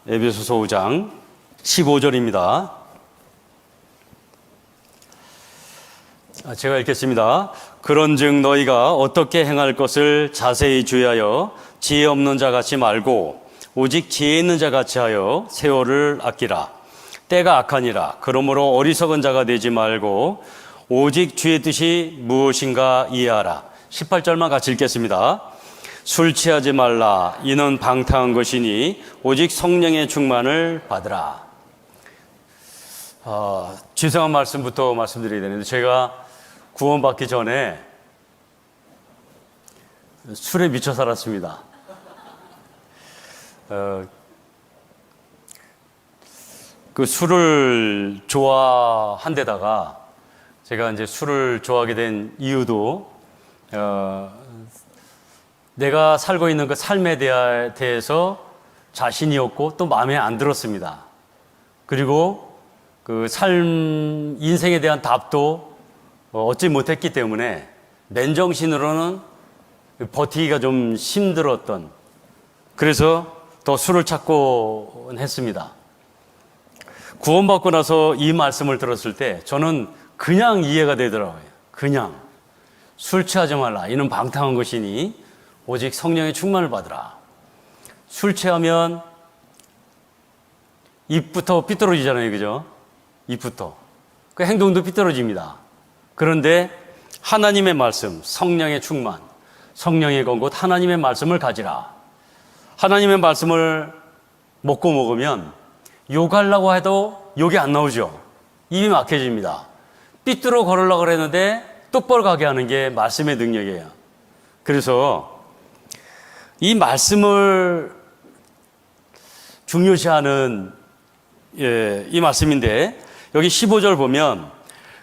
에베소서 5장 15절입니다. 제가 읽겠습니다. 그런즉 너희가 어떻게 행할 것을 자세히 주의하여 지혜 없는 자 같이 말고 오직 지혜 있는 자 같이 하여 세월을 아끼라. 때가 악하니라. 그러므로 어리석은 자가 되지 말고 오직 주의 뜻이 무엇인가 이해하라. 18절만 같이 읽겠습니다. 술 취하지 말라. 이는 방탕한 것이니 오직 성령의 충만을 받으라. 죄송한 말씀부터 말씀드려야 되는데, 제가 구원받기 전에 술에 미쳐 살았습니다. 그 술을 좋아한 데다가 제가 이제 술을 좋아하게 된 이유도 내가 살고 있는 그 삶에 대해서 자신이 없고 또 마음에 안 들었습니다. 그리고 그 인생에 대한 답도 얻지 못했기 때문에 맨정신으로는 버티기가 좀 힘들었던, 그래서 더 술을 찾곤 했습니다. 구원받고 나서 이 말씀을 들었을 때 저는 그냥 이해가 되더라고요. 그냥 술 취하지 말라. 이는 방탕한 것이니 오직 성령의 충만을 받으라. 술 취하면 입부터 삐뚤어지잖아요. 그죠? 입부터. 그 행동도 삐뚤어집니다. 그런데 하나님의 말씀, 성령의 충만, 성령의 건 곧 하나님의 말씀을 가지라. 하나님의 말씀을 먹고 먹으면 욕하려고 해도 욕이 안 나오죠. 입이 막혀집니다. 삐뚤어 걸으려고 그랬는데 똑바로 가게 하는 게 말씀의 능력이에요. 그래서 이 말씀을 중요시하는 이 말씀인데, 여기 15절 보면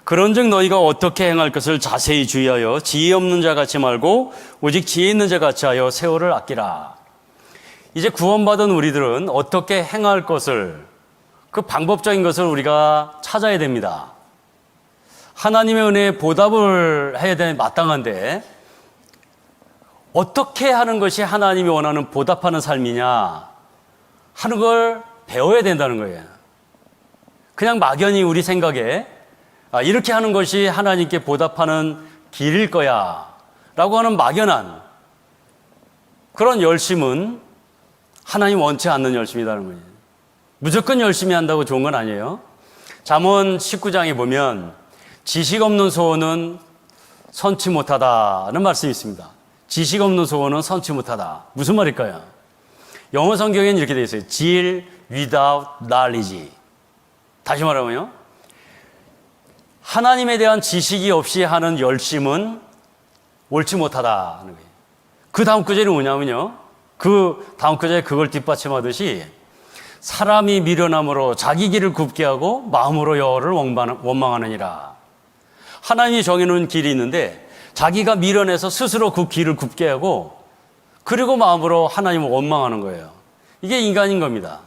그런즉 너희가 어떻게 행할 것을 자세히 주의하여 지혜 없는 자 같이 말고 오직 지혜 있는 자 같이 하여 세월을 아끼라. 이제 구원받은 우리들은 어떻게 행할 것을, 그 방법적인 것을 우리가 찾아야 됩니다. 하나님의 은혜에 보답을 해야 되는 마땅한데, 어떻게 하는 것이 하나님이 원하는 보답하는 삶이냐 하는 걸 배워야 된다는 거예요. 그냥 막연히 우리 생각에 이렇게 하는 것이 하나님께 보답하는 길일 거야 라고 하는 막연한 그런 열심은 하나님 원치 않는 열심이라는 거예요. 무조건 열심히 한다고 좋은 건 아니에요. 잠언 19장에 보면 지식 없는 소원은 선치 못하다는 말씀이 있습니다. 지식 없는 소원은 선치 못하다. 무슨 말일까요? 영어 성경에는 이렇게 되어 있어요. Zeal without knowledge. 다시 말하면요, 하나님에 대한 지식이 없이 하는 열심은 옳지 못하다는 거예요. 그 다음 구절이 뭐냐면요, 그 다음 구절에 그걸 뒷받침하듯이 사람이 미련함으로 자기 길을 굽게 하고 마음으로 여호와를 원망하느니라. 하나님이 정해놓은 길이 있는데 자기가 미련해서 스스로 그 길을 굽게 하고, 그리고 마음으로 하나님을 원망하는 거예요. 이게 인간인 겁니다.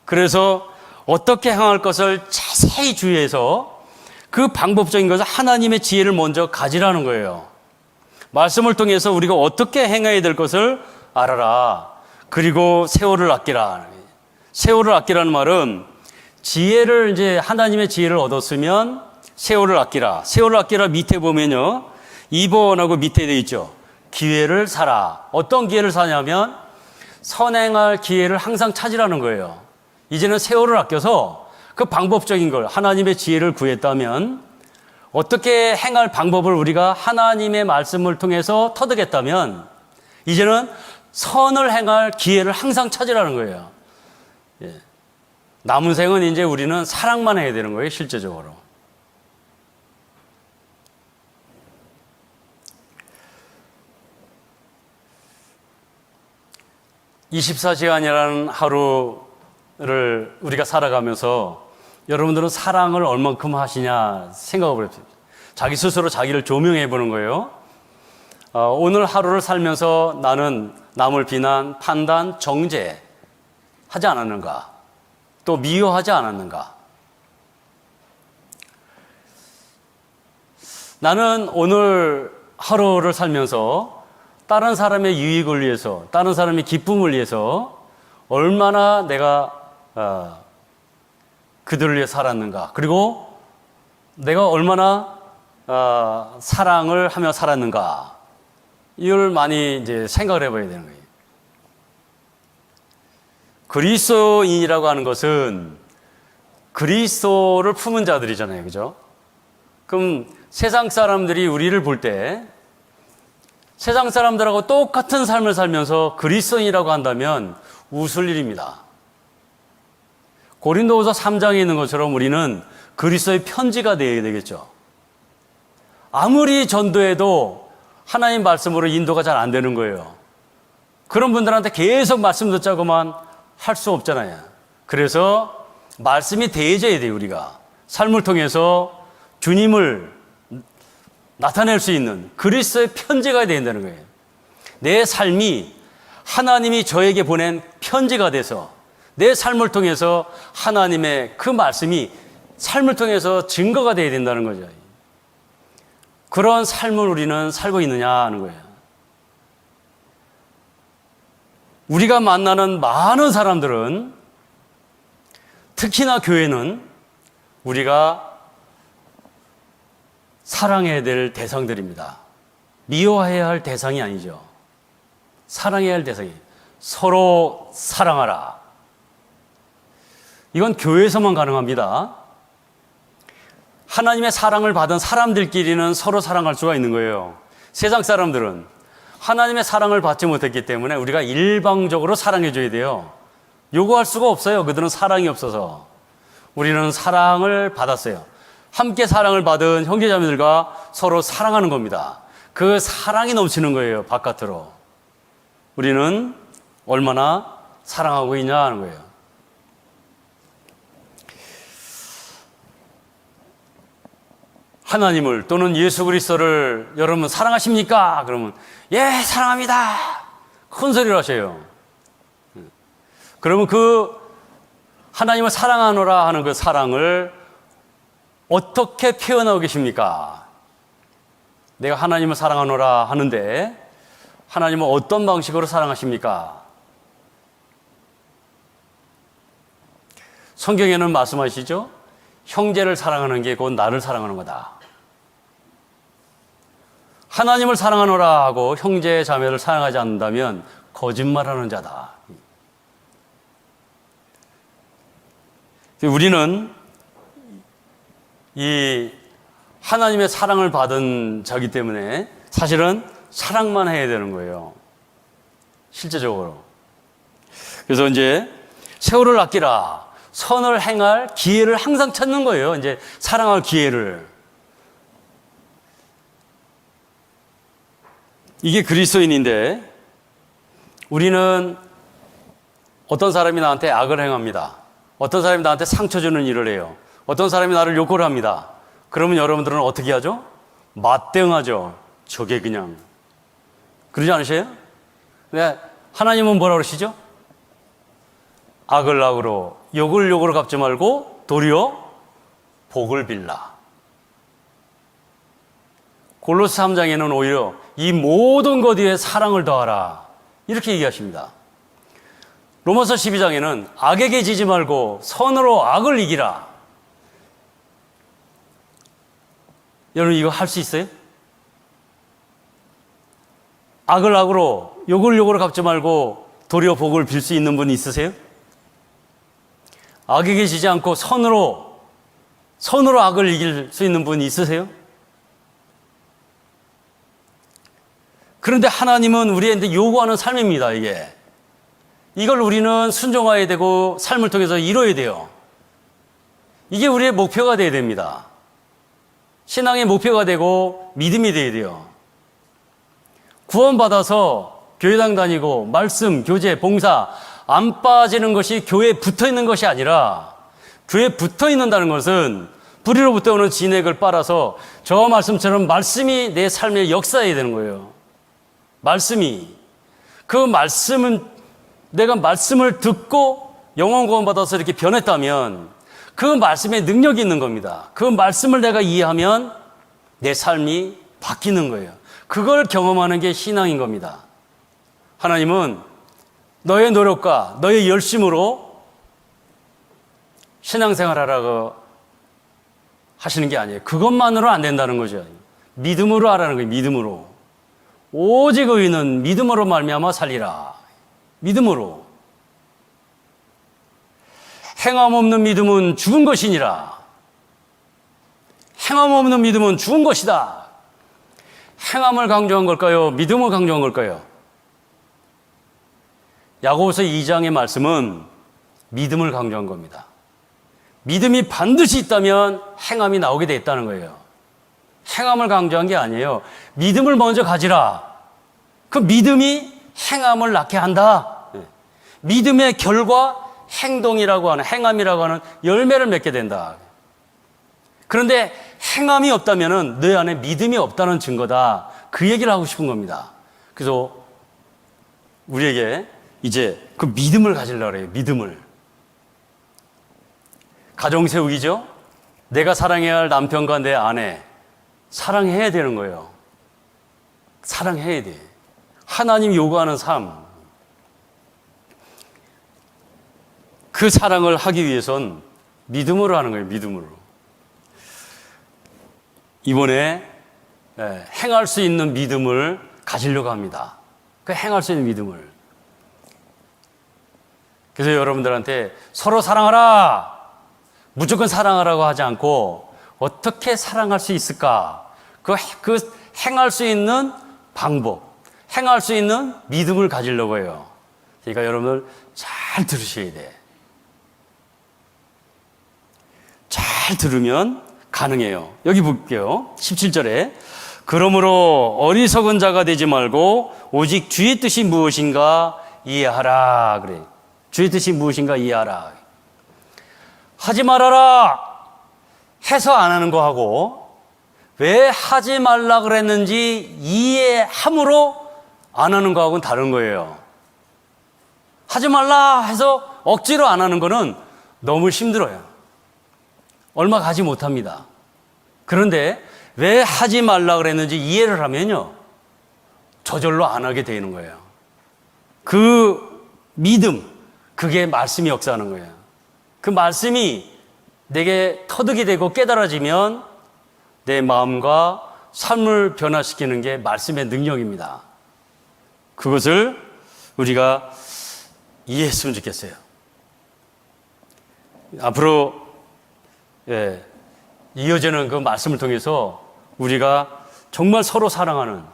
그래서 어떻게 행할 것을 자세히 주의해서 그 방법적인 것을 하나님의 지혜를 먼저 가지라는 거예요. 말씀을 통해서 우리가 어떻게 행해야 될 것을 알아라. 그리고 세월을 아끼라. 세월을 아끼라는 말은 지혜를, 이제 하나님의 지혜를 얻었으면 세월을 아끼라. 세월을 아끼라 밑에 보면요, 2번하고 밑에 되어 있죠. 기회를 사라. 어떤 기회를 사냐면 선행할 기회를 항상 찾으라는 거예요. 이제는 세월을 아껴서 그 방법적인 걸, 하나님의 지혜를 구했다면, 어떻게 행할 방법을 우리가 하나님의 말씀을 통해서 터득했다면 이제는 선을 행할 기회를 항상 찾으라는 거예요. 남은 생은 이제 우리는 사랑만 해야 되는 거예요. 실제적으로. (24시간이라는) 하루를 우리가 살아가면서 여러분들은 사랑을 얼만큼 하시냐 생각을 해보세요. 자기 스스로 자기를 조명해 보는 거예요. 오늘 하루를 살면서 나는 남을 비난, 판단, 정죄 하지 않았는가? 또 미워하지 않았는가? 나는 오늘 하루를 살면서 다른 사람의 유익을 위해서, 다른 사람의 기쁨을 위해서 얼마나 내가 그들을 위해 살았는가? 그리고 내가 얼마나 사랑을 하며 살았는가? 이걸 많이 이제 생각을 해봐야 되는 거예요. 그리스도인이라고 하는 것은 그리스도를 품은 자들이잖아요, 그죠? 그럼 세상 사람들이 우리를 볼 때 세상 사람들하고 똑같은 삶을 살면서 그리스도인이라고 한다면 웃을 일입니다. 고린도후서 3장에 있는 것처럼 우리는 그리스도의 편지가 되어야 되겠죠. 아무리 전도해도 하나님 말씀으로 인도가 잘 안 되는 거예요. 그런 분들한테 계속 말씀 듣자고만 할 수 없잖아요. 그래서 말씀이 대해져야 돼요, 우리가. 삶을 통해서 주님을 나타낼 수 있는 그리스도의 편지가 된다는 거예요. 내 삶이 하나님이 저에게 보낸 편지가 돼서 내 삶을 통해서 하나님의 그 말씀이 삶을 통해서 증거가 되어야 된다는 거죠. 그런 삶을 우리는 살고 있느냐 하는 거예요. 우리가 만나는 많은 사람들은 특히나 교회는 우리가 사랑해야 될 대상들입니다. 미워해야 할 대상이 아니죠. 사랑해야 할 대상이 서로 사랑하라. 이건 교회에서만 가능합니다. 하나님의 사랑을 받은 사람들끼리는 서로 사랑할 수가 있는 거예요. 세상 사람들은 하나님의 사랑을 받지 못했기 때문에 우리가 일방적으로 사랑해줘야 돼요. 요구할 수가 없어요. 그들은 사랑이 없어서. 우리는 사랑을 받았어요. 함께 사랑을 받은 형제자매들과 서로 사랑하는 겁니다. 그 사랑이 넘치는 거예요, 바깥으로. 우리는 얼마나 사랑하고 있냐 하는 거예요. 하나님을 또는 예수 그리스도를 여러분 사랑하십니까? 그러면 예, 사랑합니다. 큰 소리로 하셔요. 그러면 그 하나님을 사랑하노라 하는 그 사랑을 어떻게 표현하고 계십니까? 내가 하나님을 사랑하노라 하는데 하나님은 어떤 방식으로 사랑하십니까? 성경에는 말씀하시죠? 형제를 사랑하는 게 곧 나를 사랑하는 거다. 하나님을 사랑하노라 하고 형제 자매를 사랑하지 않는다면 거짓말하는 자다. 우리는 이 하나님의 사랑을 받은 자기 때문에 사실은 사랑만 해야 되는 거예요. 실제적으로. 그래서 이제 세월을 아끼라. 선을 행할 기회를 항상 찾는 거예요. 이제 사랑할 기회를. 이게 그리스도인인데 우리는 어떤 사람이 나한테 악을 행합니다. 어떤 사람이 나한테 상처 주는 일을 해요. 어떤 사람이 나를 욕을 합니다. 그러면 여러분들은 어떻게 하죠? 맞대응하죠. 저게 그냥. 그러지 않으세요? 네, 하나님은 뭐라 그러시죠? 악을 악으로 욕을 욕으로 갚지 말고 도리어 복을 빌라. 골로새 3장에는 오히려 이 모든 것 위에 사랑을 더하라 이렇게 얘기하십니다. 로마서 12장에는 악에게 지지 말고 선으로 악을 이기라. 여러분 이거 할 수 있어요? 악을 악으로 욕을 욕으로 갚지 말고 도리어 복을 빌 수 있는 분이 있으세요? 악에게 지지 않고 선으로 악을 이길 수 있는 분이 있으세요? 그런데 하나님은 우리한테 요구하는 삶입니다, 이게. 이걸 우리는 순종해야 되고 삶을 통해서 이뤄야 돼요. 이게 우리의 목표가 되어야 됩니다. 신앙의 목표가 되고 믿음이 되어야 돼요. 구원받아서 교회당 다니고 말씀, 교제, 봉사 안 빠지는 것이 교회에 붙어 있는 것이 아니라 교회에 붙어 있는다는 것은 뿌리로부터 오는 진액을 빨아서 저 말씀처럼 말씀이 내 삶에 역사해야 되는 거예요. 말씀이. 그 말씀은 내가 말씀을 듣고 영혼 구원받아서 이렇게 변했다면 그 말씀에 능력이 있는 겁니다. 그 말씀을 내가 이해하면 내 삶이 바뀌는 거예요. 그걸 경험하는 게 신앙인 겁니다. 하나님은 너의 노력과 너의 열심으로 신앙생활 하라고 하시는 게 아니에요. 그것만으로 안 된다는 거죠. 믿음으로 하라는 거예요. 믿음으로. 오직 의인은 믿음으로 말미암아 살리라. 믿음으로. 행함 없는 믿음은 죽은 것이니라. 행함 없는 믿음은 죽은 것이다. 행함을 강조한 걸까요? 믿음을 강조한 걸까요? 야고보서 2장의 말씀은 믿음을 강조한 겁니다. 믿음이 반드시 있다면 행함이 나오게 돼 있다는 거예요. 행함을 강조한 게 아니에요. 믿음을 먼저 가지라. 그 믿음이 행함을 낳게 한다. 믿음의 결과 행동이라고 하는, 행함이라고 하는 열매를 맺게 된다. 그런데 행함이 없다면 너 안에 믿음이 없다는 증거다. 그 얘기를 하고 싶은 겁니다. 그래서 우리에게 이제 그 믿음을 가지려고 그래요. 믿음을. 가정 세우기죠. 내가 사랑해야 할 남편과 내 아내 사랑해야 되는 거예요. 사랑해야 돼. 하나님 요구하는 삶. 그 사랑을 하기 위해선 믿음으로 하는 거예요. 믿음으로. 이번에 행할 수 있는 믿음을 가지려고 합니다. 그 행할 수 있는 믿음을. 그래서 여러분들한테 서로 사랑하라. 무조건 사랑하라고 하지 않고 어떻게 사랑할 수 있을까? 그 행할 수 있는 방법, 행할 수 있는 믿음을 가지려고 해요. 그러니까 여러분들 잘 들으셔야 돼. 잘 들으면 가능해요. 여기 볼게요. 17절에 그러므로 어리석은 자가 되지 말고 오직 주의 뜻이 무엇인가 이해하라. 그래. 주의 뜻이 무엇인가 이해하라. 하지 말아라 해서 안 하는 거하고 왜 하지 말라 그랬는지 이해함으로 안 하는 거하고는 다른 거예요. 하지 말라 해서 억지로 안 하는 거는 너무 힘들어요. 얼마 가지 못합니다. 그런데 왜 하지 말라 그랬는지 이해를 하면요, 저절로 안 하게 되는 거예요. 그 믿음, 그게 말씀이 역사하는 거예요. 그 말씀이 내게 터득이 되고 깨달아지면 내 마음과 삶을 변화시키는 게 말씀의 능력입니다. 그것을 우리가 이해했으면 좋겠어요. 앞으로 이어지는 그 말씀을 통해서 우리가 정말 서로 사랑하는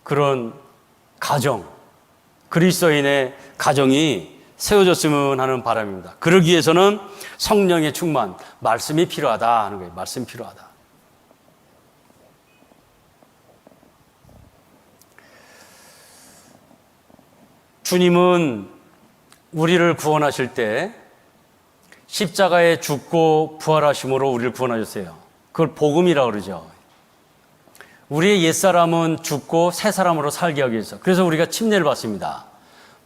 그런 가정, 그리스도인의 가정이 세워졌으면 하는 바람입니다. 그러기 위해서는 성령의 충만, 말씀이 필요하다 하는 거예요. 말씀이 필요하다. 주님은 우리를 구원하실 때 십자가에 죽고 부활하심으로 우리를 구원하셨어요. 그걸 복음이라고 그러죠. 우리의 옛사람은 죽고 새 사람으로 살게 하기 위해서. 그래서 우리가 침례를 받습니다.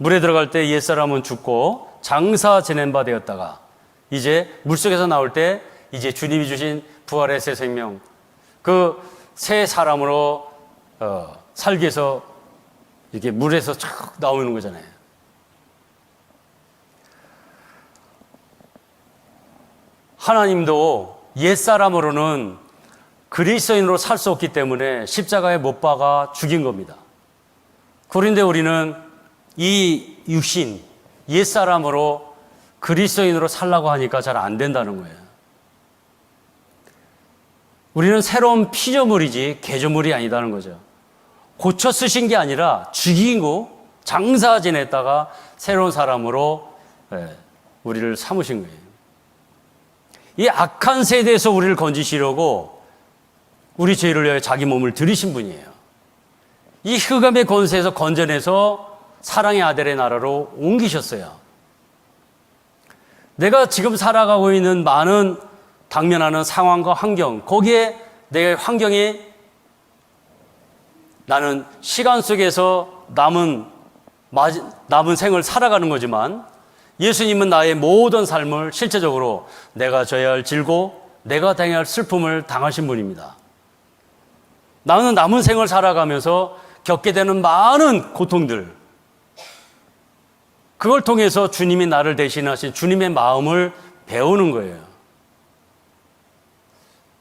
물에 들어갈 때 옛사람은 죽고 장사 지낸 바 되었다가 이제 물속에서 나올 때 이제 주님이 주신 부활의 새 생명, 그 새 사람으로 살기 위해서 이렇게 물에서 쫙 나오는 거잖아요. 하나님도 옛사람으로는 그리스도인으로 살 수 없기 때문에 십자가에 못 박아 죽인 겁니다. 그런데 우리는 이 육신, 옛사람으로 그리스도인으로 살라고 하니까 잘 안 된다는 거예요. 우리는 새로운 피조물이지 개조물이 아니다는 거죠. 고쳐 쓰신 게 아니라 죽이고 장사 지냈다가 새로운 사람으로 우리를 삼으신 거예요. 이 악한 세대에서 우리를 건지시려고 우리 죄를 위하여 자기 몸을 들이신 분이에요. 이 흑암의 권세에서 건져내서 사랑의 아들의 나라로 옮기셨어요. 내가 지금 살아가고 있는 많은 당면하는 상황과 환경, 거기에 내 환경이 나는 시간 속에서 남은 생을 살아가는 거지만 예수님은 나의 모든 삶을 실제적으로 내가 져야 할 질고 내가 당해야 할 슬픔을 당하신 분입니다. 나는 남은 생을 살아가면서 겪게 되는 많은 고통들, 그걸 통해서 주님이 나를 대신하신 주님의 마음을 배우는 거예요.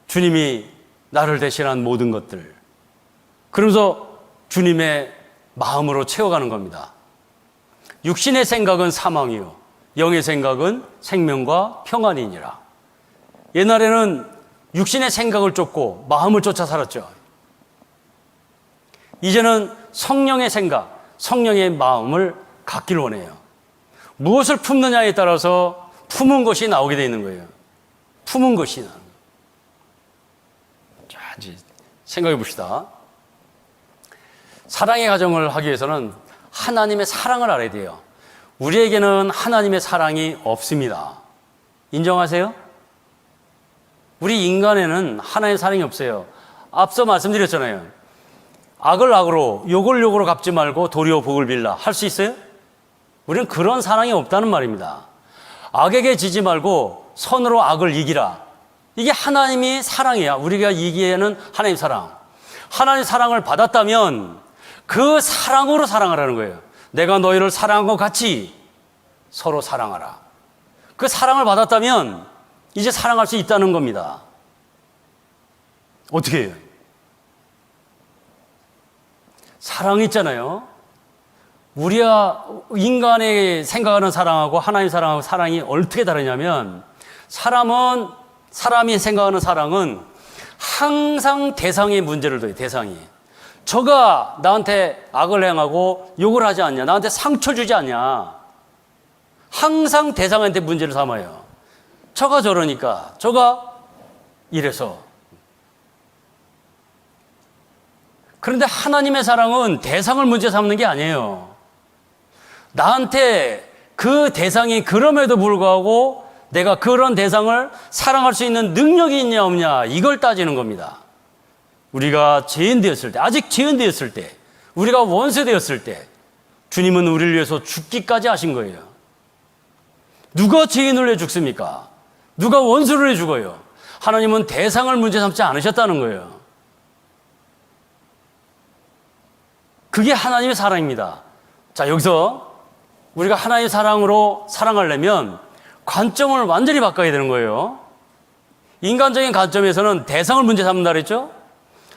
주님이 나를 대신한 모든 것들. 그러면서 주님의 마음으로 채워가는 겁니다. 육신의 생각은 사망이요 영의 생각은 생명과 평안이니라. 옛날에는 육신의 생각을 쫓고 마음을 쫓아 살았죠. 이제는 성령의 생각, 성령의 마음을 갖기를 원해요. 무엇을 품느냐에 따라서 품은 것이 나오게 되어 있는 거예요. 품은 것이 나오는 거예요. 자, 이제 생각해 봅시다. 사랑의 가정을 하기 위해서는 하나님의 사랑을 알아야 돼요. 우리에게는 하나님의 사랑이 없습니다. 인정하세요? 우리 인간에는 하나님의 사랑이 없어요. 앞서 말씀드렸잖아요. 악을 악으로, 욕을 욕으로 갚지 말고 도리어 복을 빌라. 할 수 있어요? 우리는 그런 사랑이 없다는 말입니다. 악에게 지지 말고 선으로 악을 이기라. 이게 하나님이 사랑이야. 우리가 이기에는 하나님 사랑. 하나님 사랑을 받았다면 그 사랑으로 사랑하라는 거예요. 내가 너희를 사랑한 것 같이 서로 사랑하라. 그 사랑을 받았다면 이제 사랑할 수 있다는 겁니다. 어떻게 해요? 사랑 있잖아요. 우리가 인간의 생각하는 사랑하고 하나님 사랑하고 사랑이 어떻게 다르냐면 사람이 생각하는 사랑은 항상 대상의 문제를 둬요. 대상이. 저가 나한테 악을 행하고 욕을 하지 않냐, 나한테 상처 주지 않냐, 항상 대상한테 문제를 삼아요. 저가 저러니까, 저가 이래서. 그런데 하나님의 사랑은 대상을 문제 삼는 게 아니에요. 나한테 그 대상이 그럼에도 불구하고 내가 그런 대상을 사랑할 수 있는 능력이 있냐 없냐, 이걸 따지는 겁니다. 우리가 죄인 되었을 때, 아직 죄인 되었을 때, 우리가 원수 되었을 때 주님은 우리를 위해서 죽기까지 하신 거예요. 누가 죄인을 왜 죽습니까? 누가 원수를 왜 죽어요? 하나님은 대상을 문제 삼지 않으셨다는 거예요. 그게 하나님의 사랑입니다. 자, 여기서 우리가 하나님의 사랑으로 사랑하려면 관점을 완전히 바꿔야 되는 거예요. 인간적인 관점에서는 대상을 문제 삼는다 그랬죠?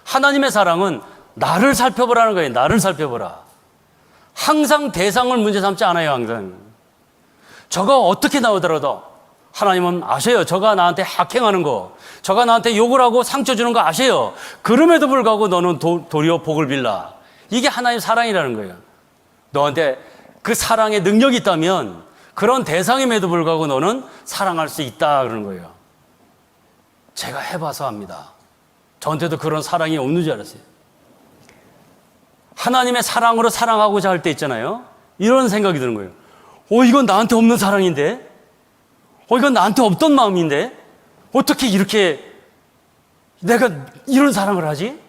하나님의 사랑은 나를 살펴보라는 거예요. 나를 살펴보라. 항상 대상을 문제 삼지 않아요. 항상. 저가 어떻게 나오더라도 하나님은 아셔요. 저가 나한테 악행하는 거, 저가 나한테 욕을 하고 상처 주는 거 아셔요. 그럼에도 불구하고 너는 도리어 복을 빌라. 이게 하나님의 사랑이라는 거예요. 너한테 그 사랑의 능력이 있다면 그런 대상임에도 불구하고 너는 사랑할 수 있다 그러는 거예요. 제가 해봐서 합니다. 저한테도 그런 사랑이 없는 줄 알았어요. 하나님의 사랑으로 사랑하고자 할 때 있잖아요. 이런 생각이 드는 거예요. 이건 나한테 없는 사랑인데? 이건 나한테 없던 마음인데? 어떻게 이렇게 내가 이런 사랑을 하지?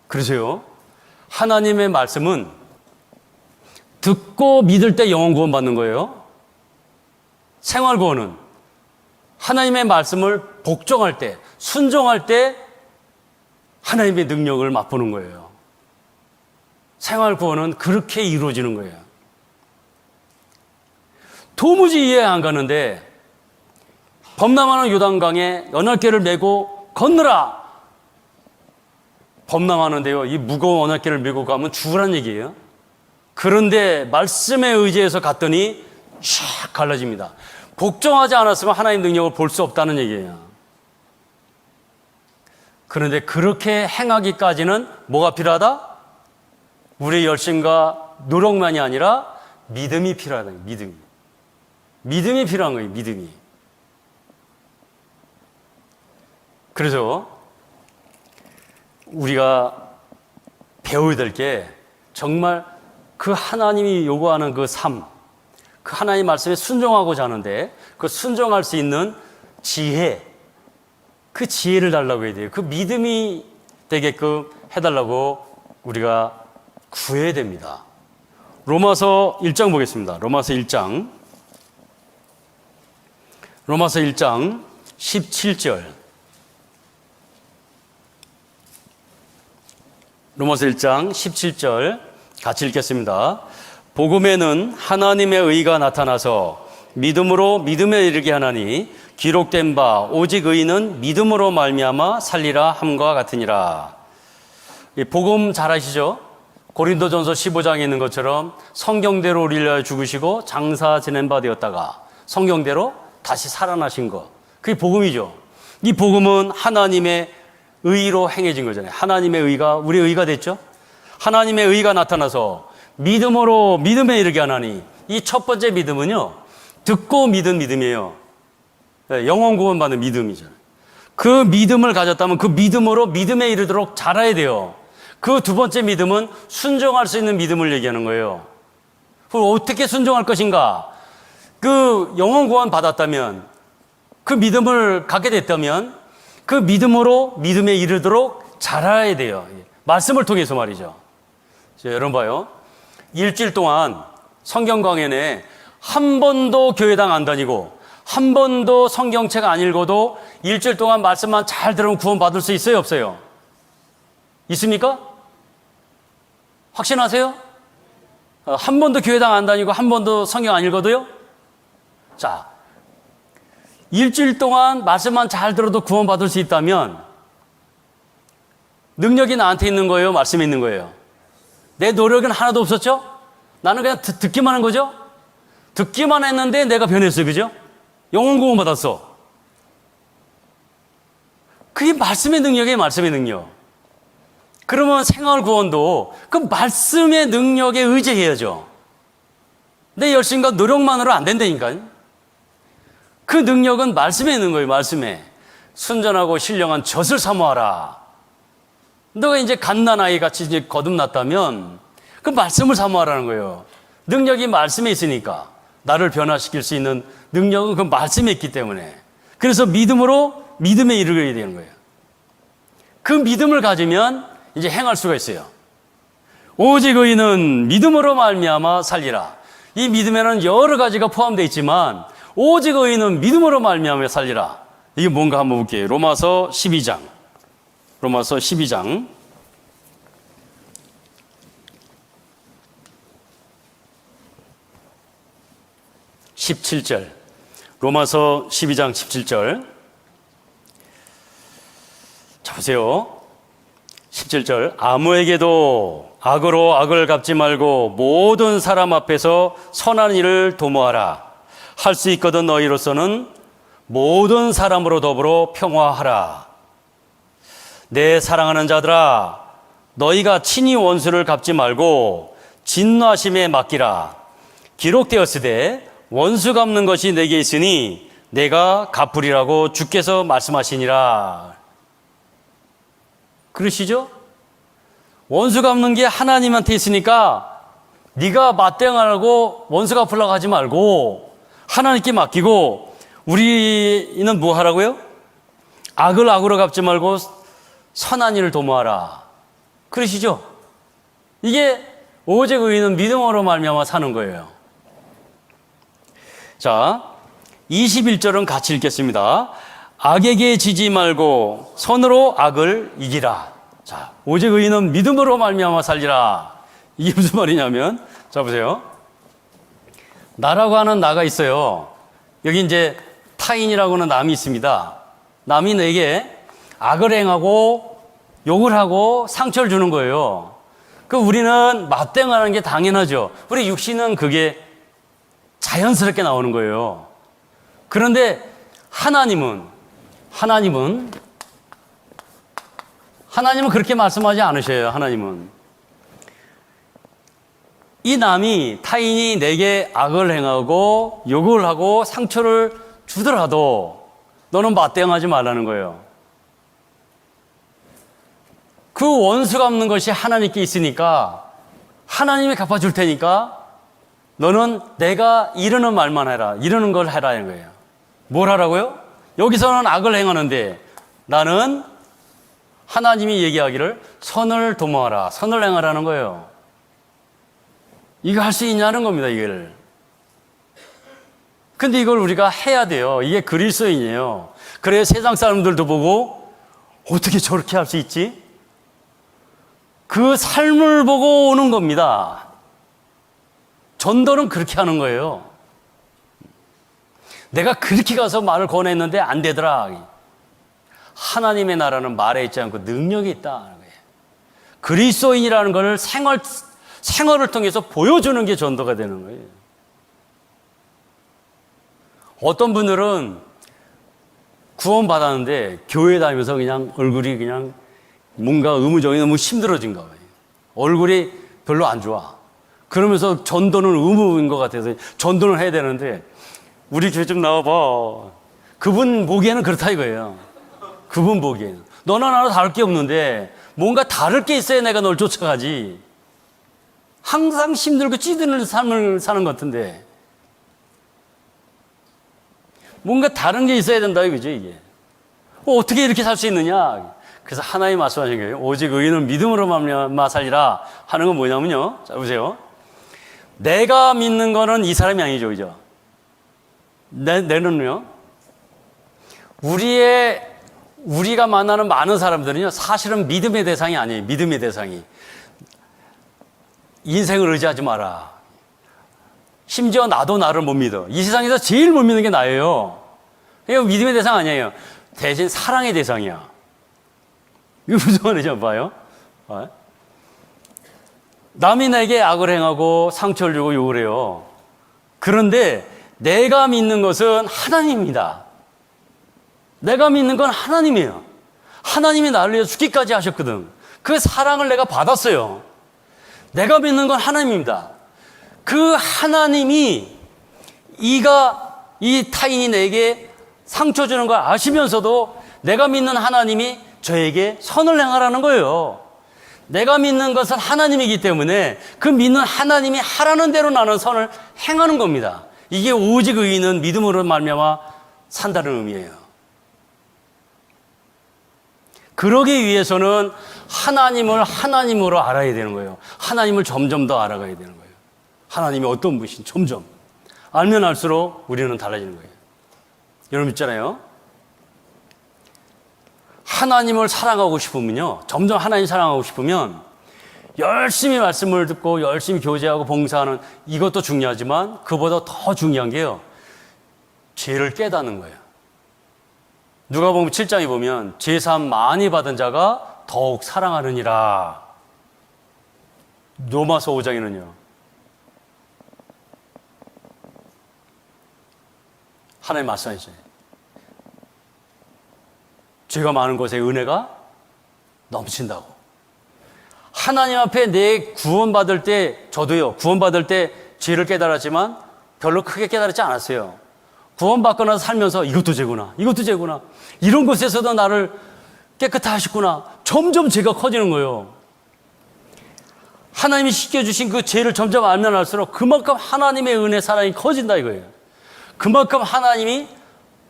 그러세요. 하나님의 말씀은 듣고 믿을 때 영혼 구원 받는 거예요. 생활 구원은 하나님의 말씀을 복종할 때, 순종할 때 하나님의 능력을 맛보는 거예요. 생활 구원은 그렇게 이루어지는 거예요. 도무지 이해 안 가는데 범람하는 요단강에 언약궤를 메고 건너라. 범람하는데요, 이 무거운 언약궤를 메고 가면 죽으란 얘기예요. 그런데 말씀에 의지해서 갔더니 쫙 갈라집니다. 복종하지 않았으면 하나님 능력을 볼 수 없다는 얘기예요. 그런데 그렇게 행하기까지는 뭐가 필요하다? 우리의 열심과 노력만이 아니라 믿음이 필요하다. 믿음이 필요한 거예요. 믿음이. 그래서 우리가 배워야 될 게 정말 그 하나님이 요구하는 그 삶, 그 하나님 말씀에 순종하고자 하는데 그 순종할 수 있는 지혜, 그 지혜를 달라고 해야 돼요. 그 믿음이 되게끔 해달라고 우리가 구해야 됩니다. 로마서 1장 보겠습니다. 로마서 1장 17절. 로마서 1장 17절 같이 읽겠습니다. 복음에는 하나님의 의가 나타나서 믿음으로 믿음에 이르게 하나니 기록된 바 오직 의인은 믿음으로 말미암아 살리라 함과 같으니라. 이 복음 잘 아시죠? 고린도전서 15장에 있는 것처럼 성경대로 우리를 위하여 죽으시고 장사 지낸 바 되었다가 성경대로 다시 살아나신 것, 그게 복음이죠. 이 복음은 하나님의 의로 행해진 거잖아요. 하나님의 의가 우리의 의가 됐죠. 하나님의 의가 나타나서 믿음으로 믿음에 이르게 하나니, 이 첫 번째 믿음은요, 듣고 믿은 믿음이에요. 영원 구원받는 믿음이잖아요. 그 믿음을 가졌다면 그 믿음으로 믿음에 이르도록 자라야 돼요. 그 두 번째 믿음은 순종할 수 있는 믿음을 얘기하는 거예요. 어떻게 순종할 것인가? 그 영원 구원 받았다면, 그 믿음을 갖게 됐다면 그 믿음으로 믿음에 이르도록 자라야 돼요. 말씀을 통해서 말이죠. 자, 여러분 봐요. 일주일 동안 성경 강연에 한 번도 교회당 안 다니고 한 번도 성경책 안 읽어도 일주일 동안 말씀만 잘 들으면 구원 받을 수 있어요, 없어요? 있습니까? 확신하세요? 한 번도 교회당 안 다니고 한 번도 성경 안 읽어도요? 자, 일주일 동안 말씀만 잘 들어도 구원 받을 수 있다면 능력이 나한테 있는 거예요, 말씀이 있는 거예요? 내 노력은 하나도 없었죠? 나는 그냥 듣기만 한 거죠? 듣기만 했는데 내가 변했어요, 그죠? 영원 구원 받았어. 그게 말씀의 능력이에요, 말씀의 능력. 그러면 생활 구원도 그 말씀의 능력에 의지해야죠. 내 열심과 노력만으로 안 된다니까요. 그 능력은 말씀에 있는 거예요, 말씀에. 순전하고 신령한 젖을 사모하라. 너가 이제 갓난아이 같이 이제 거듭났다면 그 말씀을 사모하라는 거예요. 능력이 말씀에 있으니까. 나를 변화시킬 수 있는 능력은 그 말씀에 있기 때문에. 그래서 믿음으로 믿음에 이르게 되는 거예요. 그 믿음을 가지면 이제 행할 수가 있어요. 오직 의인은 믿음으로 말미암아 살리라. 이 믿음에는 여러 가지가 포함되어 있지만 오직 의인은 믿음으로 말미암아 살리라. 이게 뭔가 한번 볼게요. 로마서 12장. 로마서 12장. 17절. 로마서 12장 17절. 자, 보세요. 17절. 아무에게도 악으로 악을 갚지 말고 모든 사람 앞에서 선한 일을 도모하라. 할 수 있거든 너희로서는 모든 사람으로 더불어 평화하라. 내 사랑하는 자들아, 너희가 친히 원수를 갚지 말고 진노하심에 맡기라. 기록되었으되 원수 갚는 것이 내게 있으니 내가 갚으리라고 주께서 말씀하시니라. 그러시죠? 원수 갚는 게 하나님한테 있으니까 네가 맞대응하라고 원수 갚으려고 하지 말고 하나님께 맡기고, 우리는 뭐 하라고요? 악을 악으로 갚지 말고 선한 일을 도모하라. 그러시죠? 이게 오직 의인은 믿음으로 말미암아 사는 거예요. 자, 21절은 같이 읽겠습니다. 악에게 지지 말고 선으로 악을 이기라. 자, 오직 의인은 믿음으로 말미암아 살리라. 이게 무슨 말이냐면, 자 보세요. 나라고 하는 나가 있어요. 여기 이제 타인이라고 하는 남이 있습니다. 남이 내게 악을 행하고 욕을 하고 상처를 주는 거예요. 그 우리는 맞대응하는 게 당연하죠. 우리 육신은 그게 자연스럽게 나오는 거예요. 그런데 하나님은 그렇게 말씀하지 않으셔요. 하나님은 이 남이, 타인이 내게 악을 행하고 욕을 하고 상처를 주더라도 너는 맞대응하지 말라는 거예요. 그 원수 갚는 것이 하나님께 있으니까 하나님이 갚아줄 테니까 너는 내가 이르는 말만 해라. 이르는 걸 해라는 거예요. 뭘 하라고요? 여기서는 악을 행하는데 나는 하나님이 얘기하기를 선을 도모하라. 선을 행하라는 거예요. 이거 할 수 있냐는 겁니다, 이걸. 근데 이걸 우리가 해야 돼요. 이게 그리스도인이에요. 그래야 세상 사람들도 보고 어떻게 저렇게 할 수 있지? 그 삶을 보고 오는 겁니다. 전도는 그렇게 하는 거예요. 내가 그렇게 가서 말을 권했는데 안 되더라. 하나님의 나라는 말에 있지 않고 능력이 있다는 거예요. 그리스도인이라는 걸 생활을 통해서 보여주는 게 전도가 되는 거예요. 어떤 분들은 구원받았는데 교회 다니면서 그냥 얼굴이 그냥 뭔가 의무적이 너무 힘들어진 거예요. 얼굴이 별로 안 좋아. 그러면서 전도는 의무인 것 같아서 전도를 해야 되는데 우리 교회 좀 나와봐. 그분 보기에는 그렇다 이거예요. 그분 보기에는. 너나 나나 다를 게 없는데 뭔가 다를 게 있어야 내가 널 쫓아가지. 항상 힘들고 찌드는 삶을 사는 것 같은데 뭔가 다른 게 있어야 된다 이거죠 이게. 어떻게 이렇게 살 수 있느냐. 그래서 하나님 말씀하신 거예요. 오직 의인은 믿음으로 말미암아 살리라 하는 건 뭐냐면요. 자 보세요. 내가 믿는 거는 이 사람이 아니죠, 그죠? 내는요. 우리가 만나는 많은 사람들은요, 사실은 믿음의 대상이 아니에요. 믿음의 대상이. 인생을 의지하지 마라. 심지어 나도 나를 못 믿어. 이 세상에서 제일 못 믿는 게 나예요. 이거 믿음의 대상 아니에요. 대신 사랑의 대상이야. 이거 무슨 말이죠? 봐요. 남이 내게 악을 행하고 상처를 주고 욕을 해요. 그런데 내가 믿는 것은 하나님입니다. 내가 믿는 건 하나님이에요. 하나님이 나를 위해 죽기까지 하셨거든. 그 사랑을 내가 받았어요. 내가 믿는 건 하나님입니다. 그 하나님이 이 타인이 내게 상처 주는 걸 아시면서도 내가 믿는 하나님이 저에게 선을 행하라는 거예요. 내가 믿는 것은 하나님이기 때문에 그 믿는 하나님이 하라는 대로 나는 선을 행하는 겁니다. 이게 오직 의인은 믿음으로 말미암아 산다는 의미예요. 그러기 위해서는 하나님을 하나님으로 알아야 되는 거예요. 하나님을 점점 더 알아가야 되는 거예요. 하나님이 어떤 분이신 점점 알면 알수록 우리는 달라지는 거예요. 여러분 있잖아요. 하나님을 사랑하고 싶으면요. 점점 하나님 사랑하고 싶으면 열심히 말씀을 듣고 열심히 교제하고 봉사하는 이것도 중요하지만 그보다 더 중요한 게요. 죄를 깨닫는 거예요. 누가복음 7장에 보면 죄사함 많이 받은 자가 더욱 사랑하느니라. 로마서 5장에는요. 하나님 말씀하시죠. 죄가 많은 곳에 은혜가 넘친다고. 하나님 앞에 내 구원받을 때, 저도요, 구원받을 때 죄를 깨달았지만 별로 크게 깨달았지 않았어요. 구원받고 나서 살면서 이것도 죄구나, 이것도 죄구나. 이런 곳에서도 나를 깨끗하게 하셨구나. 점점 죄가 커지는 거예요. 하나님이 씻겨주신 그 죄를 점점 알면 알수록 그만큼 하나님의 은혜, 사랑이 커진다 이거예요. 그만큼 하나님이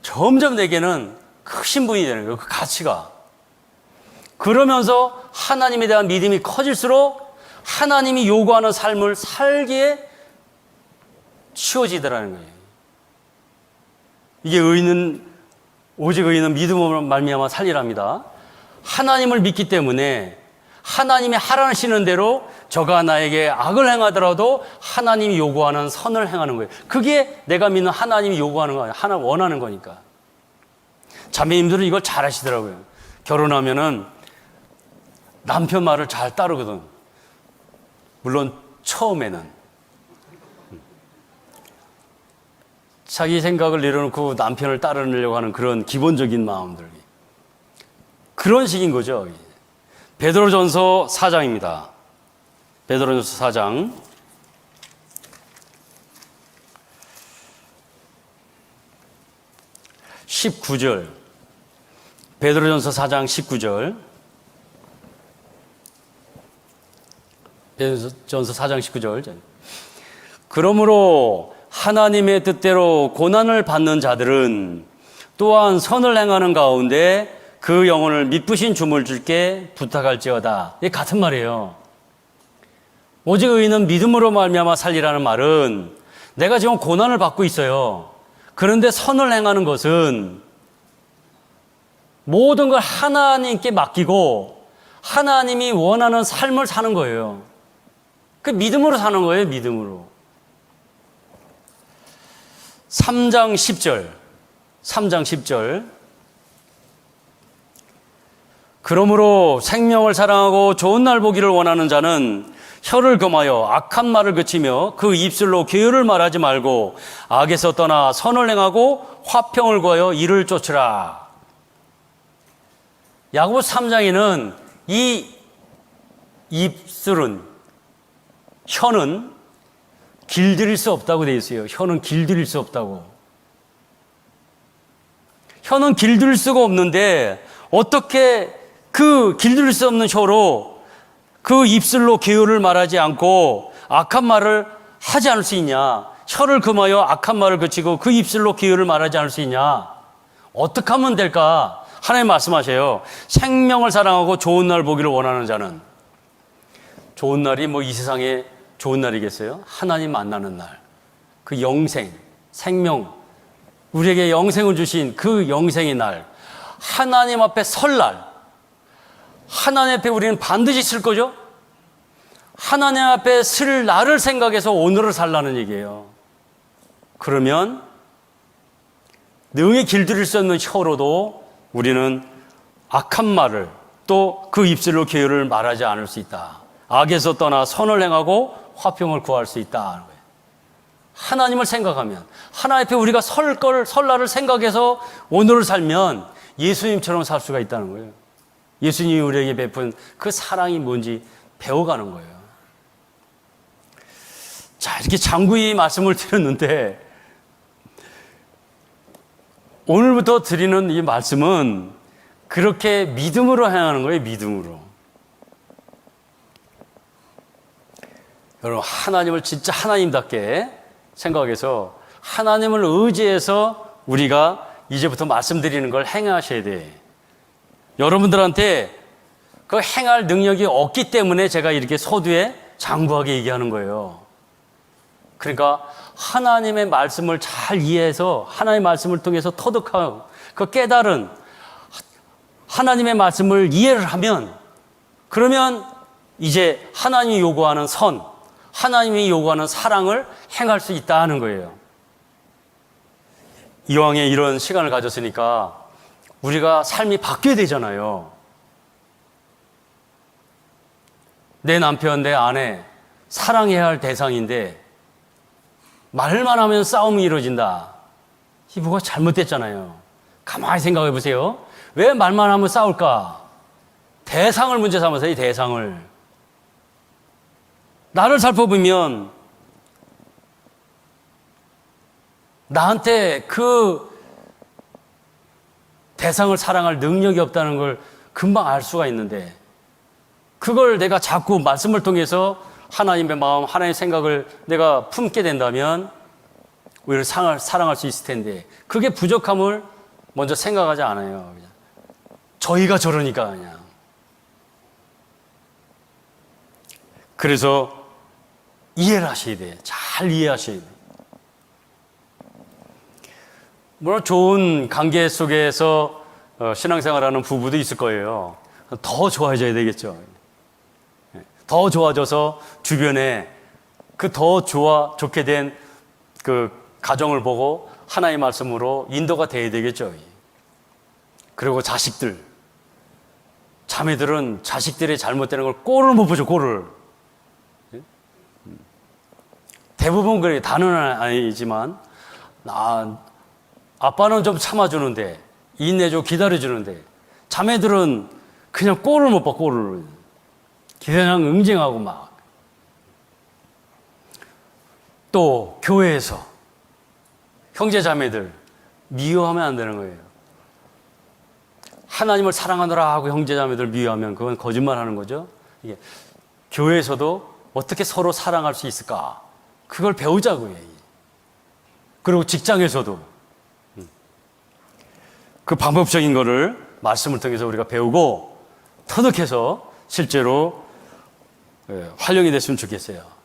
점점 내게는 크신 분이 되는 거예요. 그 가치가. 그러면서 하나님에 대한 믿음이 커질수록 하나님이 요구하는 삶을 살기에 쉬워지더라는 거예요. 이게 오직 의인은 믿음으로 말미암아 살리랍니다. 하나님을 믿기 때문에 하나님이 하라시는 대로 저가 나에게 악을 행하더라도 하나님이 요구하는 선을 행하는 거예요. 그게 내가 믿는 하나님이 요구하는 거예요. 하나님 원하는 거니까. 자매님들은 이걸 잘 하시더라고요. 결혼하면은 남편 말을 잘 따르거든. 물론 처음에는. 자기 생각을 내려놓고 남편을 따르려고 하는 그런 기본적인 마음들. 그런 식인 거죠. 베드로전서 4장입니다. 베드로전서 4장. 19절. 베드로전서 4장 19절. 베드로전서 4장 19절. 그러므로 하나님의 뜻대로 고난을 받는 자들은 또한 선을 행하는 가운데 그 영혼을 미쁘신 주물주께 부탁할지어다. 이게 같은 말이에요. 오직 의인은 믿음으로 말미암아 살리라는 말은 내가 지금 고난을 받고 있어요. 그런데 선을 행하는 것은 모든 걸 하나님께 맡기고 하나님이 원하는 삶을 사는 거예요. 그 믿음으로 사는 거예요. 믿음으로. 3장 10절. 3장 10절. 그러므로 생명을 사랑하고 좋은 날 보기를 원하는 자는 혀를 금하여 악한 말을 그치며 그 입술로 괴유를 말하지 말고 악에서 떠나 선을 행하고 화평을 구하여 이를 쫓으라. 야고보서 3장에는 이 입술은, 혀는 길들일 수 없다고 되어 있어요. 혀는 길들일 수 없다고. 혀는 길들일 수가 없는데 어떻게 그 길들일 수 없는 혀로 그 입술로 괴유를 말하지 않고 악한 말을 하지 않을 수 있냐? 혀를 금하여 악한 말을 그치고 그 입술로 괴유를 말하지 않을 수 있냐? 어떻게 하면 될까? 하나님 말씀하세요. 생명을 사랑하고 좋은 날 보기를 원하는 자는, 좋은 날이 뭐 이 세상에 좋은 날이겠어요? 하나님 만나는 날, 그 영생, 생명, 우리에게 영생을 주신 그 영생의 날, 하나님 앞에 설 날, 하나님 앞에 우리는 반드시 쓸 거죠? 하나님 앞에 쓸 날을 생각해서 오늘을 살라는 얘기예요. 그러면 능히 길들일 수 없는 혀로도 우리는 악한 말을, 또 그 입술로 괴유를 말하지 않을 수 있다. 악에서 떠나 선을 행하고 화평을 구할 수 있다. 하나님을 생각하면, 하나님 앞에 우리가 설날을 생각해서 오늘을 살면 예수님처럼 살 수가 있다는 거예요. 예수님이 우리에게 베푼 그 사랑이 뭔지 배워가는 거예요. 자, 이렇게 장구히 말씀을 드렸는데 오늘부터 드리는 이 말씀은 그렇게 믿음으로 행하는 거예요. 믿음으로. 여러분, 하나님을 진짜 하나님답게 생각해서 하나님을 의지해서 우리가 이제부터 말씀드리는 걸 행하셔야 돼. 여러분들한테 그 행할 능력이 없기 때문에 제가 이렇게 서두에 장구하게 얘기하는 거예요. 그러니까 하나님의 말씀을 잘 이해해서 하나님의 말씀을 통해서 터득하고 그 깨달은 하나님의 말씀을 이해를 하면, 그러면 이제 하나님이 요구하는 선, 하나님이 요구하는 사랑을 행할 수 있다는 거예요. 이왕에 이런 시간을 가졌으니까 우리가 삶이 바뀌어야 되잖아요. 내 남편, 내 아내 사랑해야 할 대상인데 말만 하면 싸움이 이루어진다. 이 뭐가 잘못됐잖아요. 가만히 생각해 보세요. 왜 말만 하면 싸울까? 대상을 문제 삼아서, 이 대상을. 나를 살펴보면 나한테 그 대상을 사랑할 능력이 없다는 걸 금방 알 수가 있는데, 그걸 내가 자꾸 말씀을 통해서 하나님의 마음, 하나님의 생각을 내가 품게 된다면 오히려 사랑할 수 있을 텐데, 그게 부족함을 먼저 생각하지 않아요. 그냥 저희가 저러니까 그냥. 그래서 이해를 하셔야 돼요. 잘 이해하셔야 돼요. 물론 좋은 관계 속에서 신앙생활하는 부부도 있을 거예요. 더 좋아져야 되겠죠. 더 좋아져서 주변에 그 더 좋게 된 그 가정을 보고 하나님의 말씀으로 인도가 돼야 되겠죠. 그리고 자매들은 자식들의 잘못되는 걸 꼴을 못 보죠, 꼴을. 대부분 그래요. 다는 아니지만, 아빠는 좀 참아주는데, 인내줘, 기다려주는데, 자매들은 그냥 꼴을 못 봐, 꼴을. 그냥 응징하고 막. 또, 교회에서 형제 자매들 미워하면 안 되는 거예요. 하나님을 사랑하노라 하고 형제 자매들 미워하면 그건 거짓말 하는 거죠. 이게 교회에서도 어떻게 서로 사랑할 수 있을까? 그걸 배우자고요. 그리고 직장에서도 그 방법적인 거를 말씀을 통해서 우리가 배우고 터득해서 실제로 활용이 됐으면 좋겠어요.